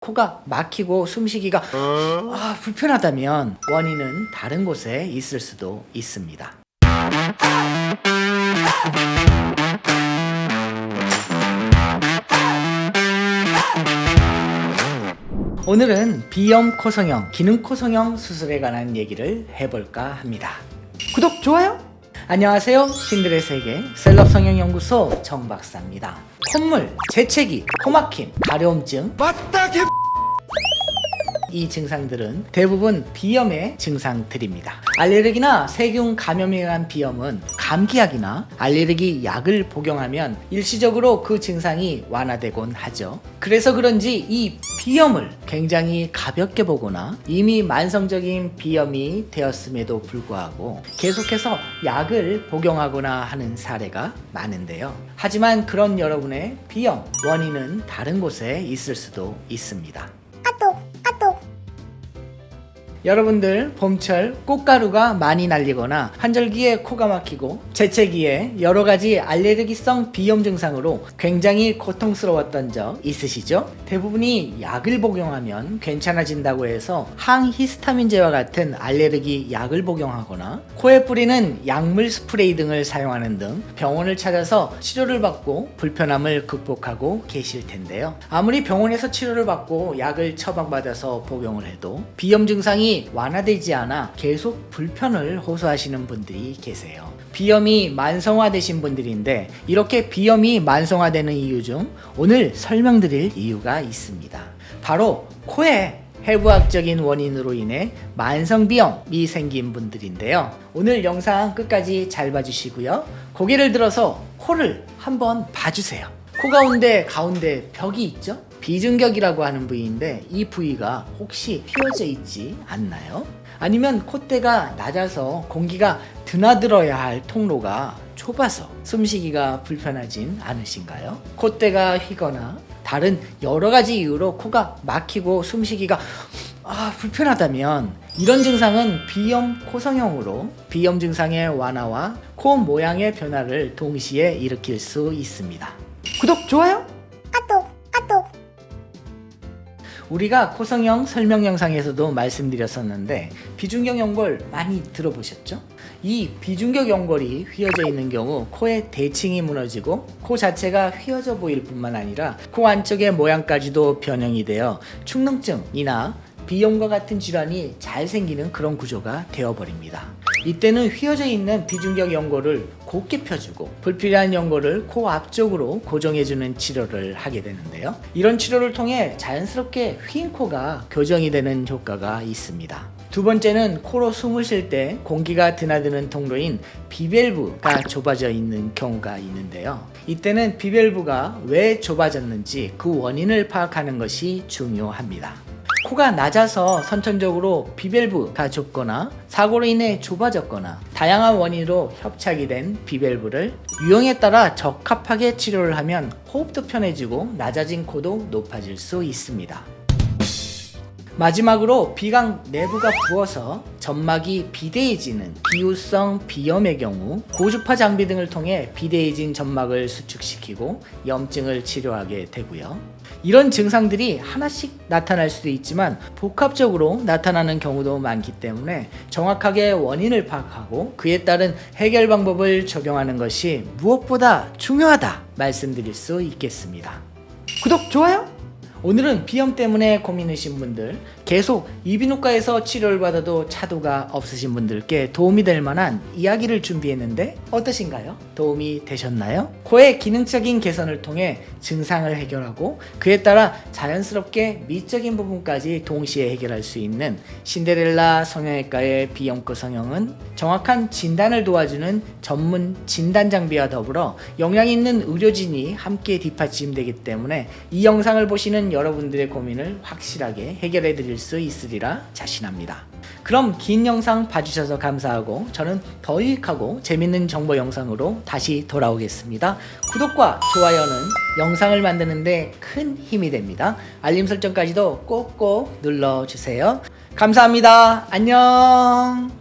코가 막히고 숨쉬기가 불편하다면 원인은 다른 곳에 있을 수도 있습니다. 오늘은 비염 코성형, 기능 코성형 수술에 관한 얘기를 해볼까 합니다. 구독, 좋아요! 안녕하세요. 신들의 세계 셀럽 성형연구소 정 박사입니다. 콧물, 재채기, 코막힘, 가려움증, 이 증상들은 대부분 비염의 증상들입니다. 알레르기나 세균 감염에 의한 비염은 감기약이나 알레르기 약을 복용하면 일시적으로 그 증상이 완화되곤 하죠. 그래서 그런지 이 비염을 굉장히 가볍게 보거나 이미 만성적인 비염이 되었음에도 불구하고 계속해서 약을 복용하거나 하는 사례가 많은데요. 하지만 그런 여러분의 비염 원인은 다른 곳에 있을 수도 있습니다. 여러분들 봄철 꽃가루가 많이 날리거나 환절기에 코가 막히고 재채기에 여러가지 알레르기성 비염 증상으로 굉장히 고통스러웠던 적 있으시죠? 대부분이 약을 복용하면 괜찮아진다고 해서 항히스타민제와 같은 알레르기 약을 복용하거나 코에 뿌리는 약물 스프레이 등을 사용하는 등 병원을 찾아서 치료를 받고 불편함을 극복하고 계실 텐데요. 아무리 병원에서 치료를 받고 약을 처방받아서 복용을 해도 비염 증상이 완화되지 않아 계속 불편을 호소하시는 분들이 계세요. 비염이 만성화되신 분들인데 이렇게 비염이 만성화되는 이유 중 오늘 설명드릴 이유가 있습니다. 바로 코에 해부학적인 원인으로 인해 만성비염이 생긴 분들인데요. 오늘 영상 끝까지 잘 봐주시고요. 고개를 들어서 코를 한번 봐주세요. 코 가운데 벽이 있죠? 비중격이라고 하는 부위인데 이 부위가 혹시 휘어져 있지 않나요? 아니면 콧대가 낮아서 공기가 드나들어야 할 통로가 좁아서 숨쉬기가 불편하진 않으신가요? 콧대가 휘거나 다른 여러 가지 이유로 코가 막히고 숨쉬기가 불편하다면 이런 증상은 비염 코성형으로 비염 증상의 완화와 코 모양의 변화를 동시에 일으킬 수 있습니다. 구독, 좋아요! 우리가 코성형 설명 영상에서도 말씀드렸었는데 비중격 연골 많이 들어보셨죠? 이 비중격 연골이 휘어져 있는 경우 코의 대칭이 무너지고 코 자체가 휘어져 보일 뿐만 아니라 코 안쪽의 모양까지도 변형이 되어 축농증이나 비염과 같은 질환이 잘 생기는 그런 구조가 되어버립니다. 이때는 휘어져 있는 비중격 연골을 곧게 펴주고 불필요한 연골을 코 앞쪽으로 고정해주는 치료를 하게 되는데요. 이런 치료를 통해 자연스럽게 휜 코가 교정이 되는 효과가 있습니다. 두 번째는 코로 숨을 쉴 때 공기가 드나드는 통로인 비밸브가 좁아져 있는 경우가 있는데요. 이때는 비밸브가 왜 좁아졌는지 그 원인을 파악하는 것이 중요합니다. 코가 낮아서 선천적으로 비밸브가 좁거나 사고로 인해 좁아졌거나 다양한 원인으로 협착이 된 비밸브를 유형에 따라 적합하게 치료를 하면 호흡도 편해지고 낮아진 코도 높아질 수 있습니다. 마지막으로 비강 내부가 부어서 점막이 비대해지는 비우성 비염의 경우 고주파 장비 등을 통해 비대해진 점막을 수축시키고 염증을 치료하게 되고요. 이런 증상들이 하나씩 나타날 수도 있지만 복합적으로 나타나는 경우도 많기 때문에 정확하게 원인을 파악하고 그에 따른 해결 방법을 적용하는 것이 무엇보다 중요하다 말씀드릴 수 있겠습니다. 구독, 좋아요! 오늘은 비염 때문에 고민이신 분들, 계속 이비인후과에서 치료를 받아도 차도가 없으신 분들께 도움이 될 만한 이야기를 준비했는데 어떠신가요? 도움이 되셨나요? 코의 기능적인 개선을 통해 증상을 해결하고 그에 따라 자연스럽게 미적인 부분까지 동시에 해결할 수 있는 신데렐라 성형외과의 비염코 성형은 정확한 진단을 도와주는 전문 진단 장비와 더불어 역량 있는 의료진이 함께 뒷받침되기 때문에 이 영상을 보시는 여러분들의 고민을 확실하게 해결해 드릴 수 있으리라 자신합니다. 그럼 긴 영상 봐주셔서 감사하고 저는 더 유익하고 재밌는 정보 영상으로 다시 돌아오겠습니다. 구독과 좋아요는 영상을 만드는데 큰 힘이 됩니다. 알림 설정까지도 꼭꼭 눌러주세요. 감사합니다. 안녕.